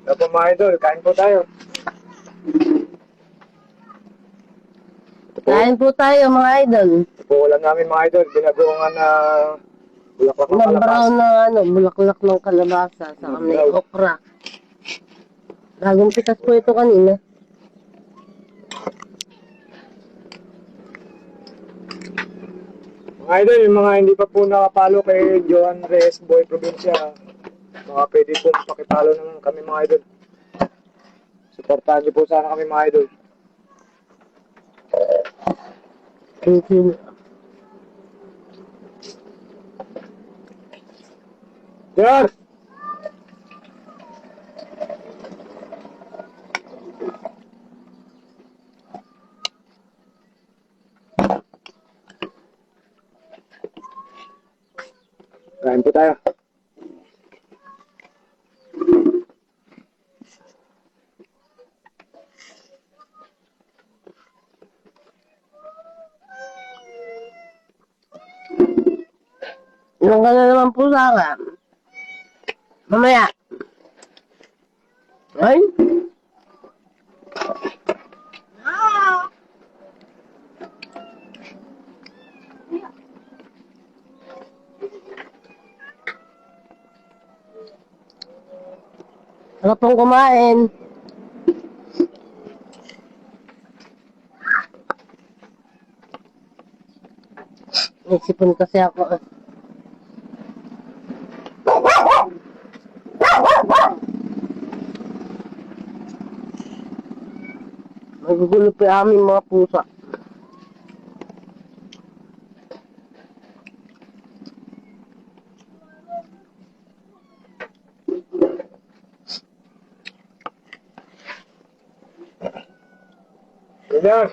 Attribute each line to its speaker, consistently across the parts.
Speaker 1: Opo mga idol, kain po tayo. Ito po,
Speaker 2: Kain po tayo mga idol.
Speaker 1: ito po ulam namin mga idol. Binagoongan na bulaklak ng
Speaker 2: Ng
Speaker 1: kalapas.
Speaker 2: brown na bulaklak ng kalabasa sa may
Speaker 1: Brown.
Speaker 2: okra. Bagong pitas po ito kanina.
Speaker 1: Mga idol, yung mga hindi pa po nakapalo kay Johan Reyes Boy Provincia, mga pwede po pakipalo naman kami mga idol. Supportahan niyo po sana kami mga idol.
Speaker 2: Thank you.
Speaker 1: Johan! Kain po tayo.
Speaker 2: Ilang ka na naman po sa akin. Mamaya. Ay? Sarap pong kumain. May sipon kasi ako. Magugulo pa yung aming mga pusa.
Speaker 1: Johan!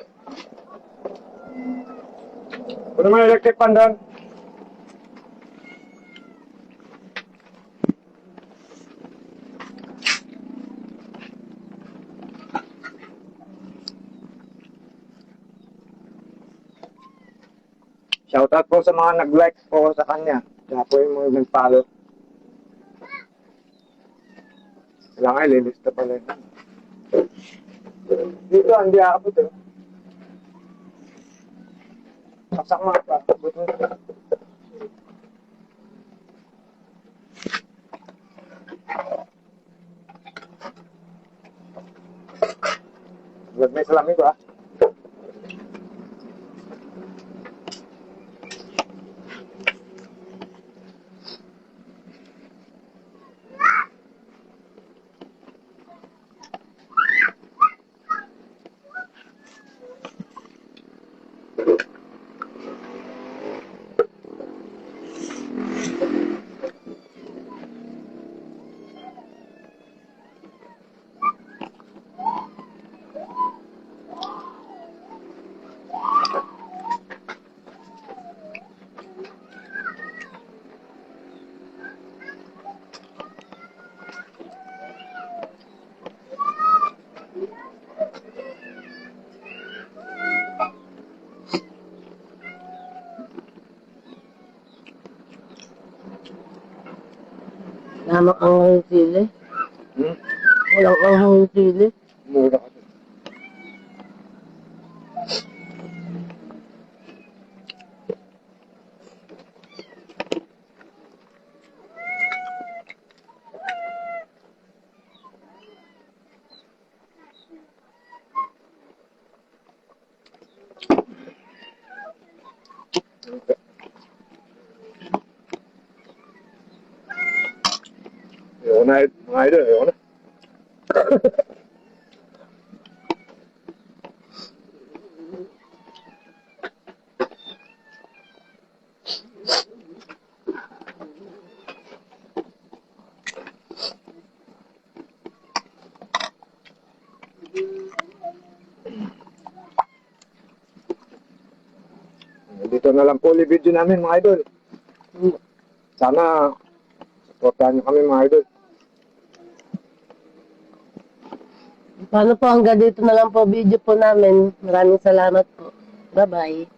Speaker 1: Kuno mo yung electric pan doon. Shoutout po sa mga nag-like po sa kanya. Kaya po yung mga nag-follow. Wala nga, lilista pala yun. Dito, hindi ako dito. Pasak mga pa. Buto. May salamin ko ah.
Speaker 2: Namak ang hanging sili. Walang ang hanging sili.
Speaker 1: Mura kasi. Ayoko na, mga idol, ayoko na. Dito na lang po ulit video namin mga idol. Sana supportahan niyo kami mga idol.
Speaker 2: Paano po hanggang dito na lang po video po namin. Maraming salamat po. Bye-bye.